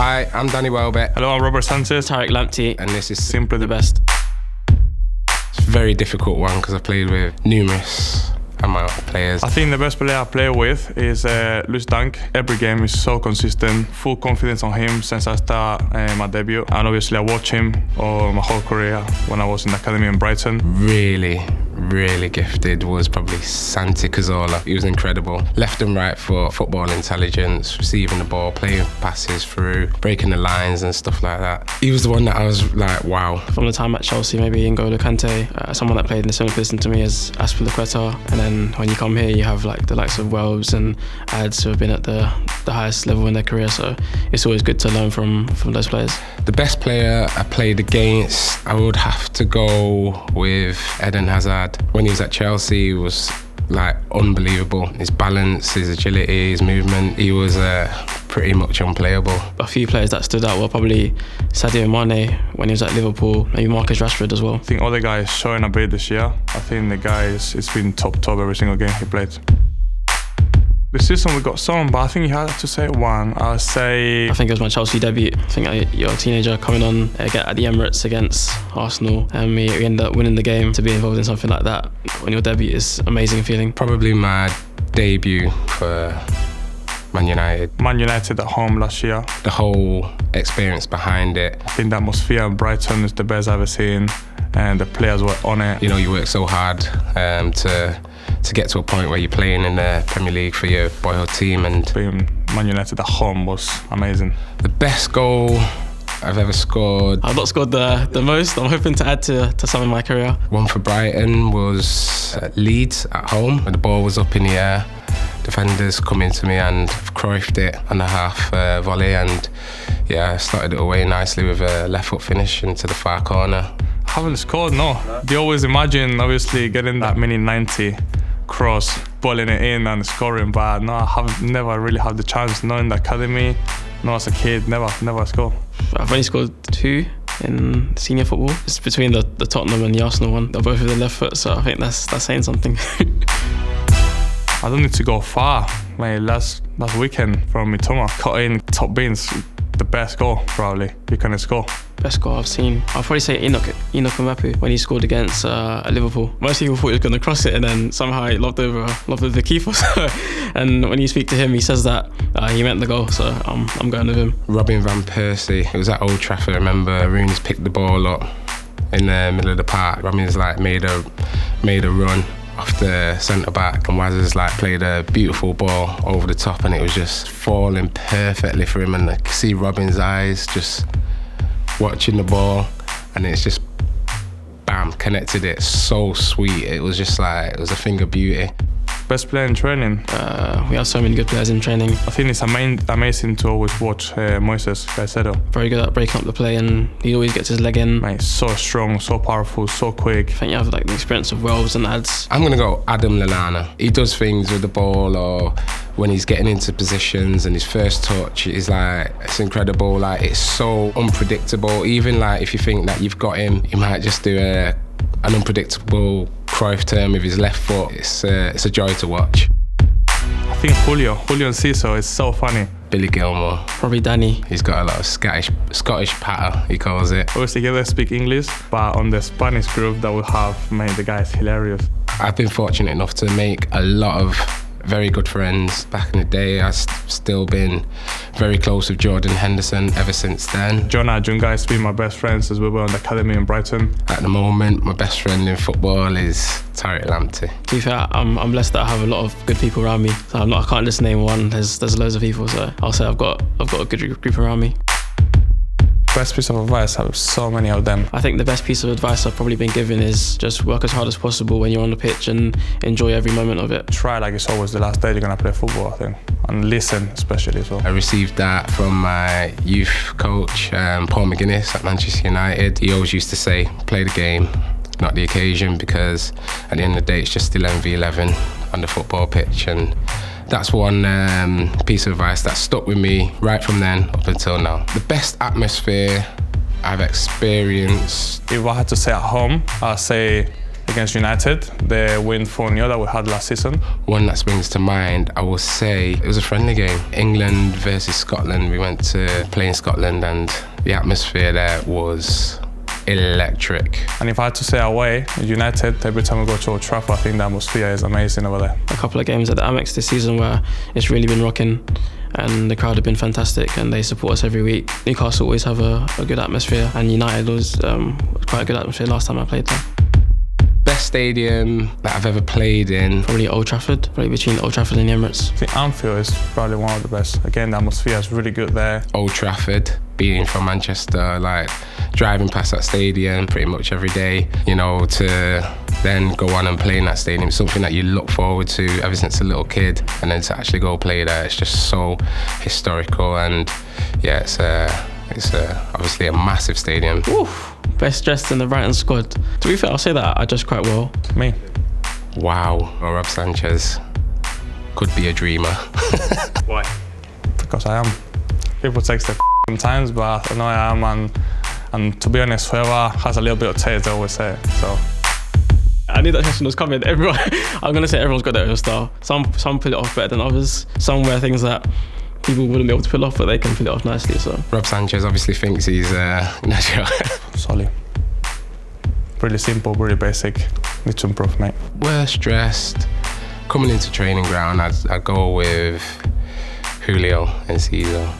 Hi, I'm Danny Welbeck. Hello, I'm Roberto Sánchez. Tariq, Lamptey. And this is Simply the best. It's a very difficult one because I played with numerous amount of players. I think the best player I play with is Luis Dunk. Every game is so consistent, full confidence on him since I started my debut. And obviously I watch him my whole career when I was in the academy in Brighton. Really gifted was probably Santi Cazorla. He was incredible. Left and right foot, football intelligence, receiving the ball, playing passes through, breaking the lines and stuff like that. He was the one that I was like, wow. From the time at Chelsea, maybe N'Golo Kante, someone that played in a similar position to me as Aspilicueta. And then when you come here, you have like the likes of Wells and Ads who have been at the highest level in their career. So it's always good to learn from those players. The best player I played against, I would have to go with Eden Hazard. When he was at Chelsea, he was like unbelievable. His balance, his agility, his movement, he was pretty much unplayable. A few players that stood out were probably Sadio Mane when he was at Liverpool, maybe Marcus Rashford as well. I think other guys showing a bit this year. I think the guy it's been top every single game he played. This season we got some, but I think you had to say one. I think it was my Chelsea debut. I think you're a teenager coming on at the Emirates against Arsenal, and we ended up winning the game. To be involved in something like that on your debut is an amazing feeling. Probably my debut for Man United. Man United at home last year. The whole experience behind it. I think the atmosphere in Brighton is the best I've ever seen, and the players were on it. You know, you work so hard to get to a point where you're playing in the Premier League for your boyhood team, and being Man United at home was amazing. The best goal I've ever scored. I've not scored the most. I'm hoping to add to some in my career. One for Brighton was at Leeds at home when the ball was up in the air. Defenders come into me and Cruyffed it on the half volley, and yeah, I started it away nicely with a left foot finish into the far corner. I haven't scored, no. You always imagine obviously getting that mini 90 cross, balling it in and scoring, but no, I never really had the chance. Not in the academy, not as a kid, never scored. I've only scored 2 in senior football. It's between the Tottenham and the Arsenal one. They're both with the left foot, so I think that's saying something. I don't need to go far. My last weekend from Mitoma, cut in top bins. The best goal probably you can score. Best goal I've seen, I'll probably say Enoch Mapu when he scored against Liverpool. Most people thought he was going to cross it, and then somehow he lobbed over the keeper. And when you speak to him, he says that he meant the goal. So I'm going with him. Robin van Persie. It was at Old Trafford. I remember Rooney's picked the ball up in the middle of the park. Robin's like made a run off the centre back, and Waz's like played a beautiful ball over the top, and it was just falling perfectly for him, and I could see Robin's eyes just watching the ball, and it's just bam, connected it so sweet. It was just like, it was a thing of beauty. Best player in training? We have so many good players in training. I think it's amazing to always watch Moises Caicedo. Very good at breaking up the play, and he always gets his leg in. Mate, so strong, so powerful, so quick. I think you have like the experience of Wells and Ads. I'm gonna go Adam Lallana. He does things with the ball, or when he's getting into positions, and his first touch is like, it's incredible. Like, it's so unpredictable. Even like if you think that you've got him, he might just do an unpredictable Cruyff turn with his left foot. It's a joy to watch. I think Julio and Ciso is so funny. Billy Gilmore. Probably Danny. He's got a lot of Scottish patter, he calls it. Obviously, they speak English, but on the Spanish group that we have, mate, the guy is hilarious. I've been fortunate enough to make a lot of very good friends. Back in the day, I've still been very close with Jordan Henderson ever since then. Jonah Junga has been my best friends as we were on the academy in Brighton. At the moment, my best friend in football is Tariq Lamptey. To be fair, I'm blessed that I have a lot of good people around me. So I can't just name one. There's loads of people. So I'll say I've got a good group around me. Best piece of advice, I have so many of them. I think the best piece of advice I've probably been given is just work as hard as possible when you're on the pitch and enjoy every moment of it. Try like it's always the last day you're going to play football, I think. And listen, especially as well. I received that from my youth coach, Paul McGuinness at Manchester United. He always used to say, play the game, not the occasion, because at the end of the day, it's just 11v11 on the football pitch. And that's one piece of advice that stuck with me right from then up until now. The best atmosphere I've experienced. If I had to say at home, I'd say against United, the win 4-0 that we had last season. One that springs to mind, I will say, it was a friendly game. England versus Scotland. We went to play in Scotland and the atmosphere there was electric. And if I had to say away, United, every time we go to Old Trafford, I think the atmosphere is amazing over there. A couple of games at the Amex this season where it's really been rocking and the crowd have been fantastic and they support us every week. Newcastle always have a good atmosphere and United was quite a good atmosphere last time I played there. Best stadium that I've ever played in? Probably Old Trafford, probably between Old Trafford and the Emirates. I think Anfield is probably one of the best. Again, the atmosphere is really good there. Old Trafford, being from Manchester, like driving past that stadium pretty much every day, you know, to then go on and play in that stadium, something that you look forward to ever since a little kid, and then to actually go play there, it's just so historical. And yeah, it's obviously a massive stadium. Oof. Best dressed in the Brighton squad. To be fair, I'll say that I dress quite well. Me. Wow, Roberto Sánchez could be a dreamer. Why? Because I am. People text the sometimes, but I know I am, and to be honest, whoever has a little bit of taste, they always say it. So. I knew that question was coming. Everyone, I'm gonna say everyone's got their own style. Some pull it off better than others. Some wear things that people wouldn't be able to pull off, but they can pull it off nicely. So. Rob Sánchez obviously thinks he's natural. Solid. Really simple, really basic. Need to improve, mate. Worst dressed. Coming into training ground, I'd go with Julio and Cesar.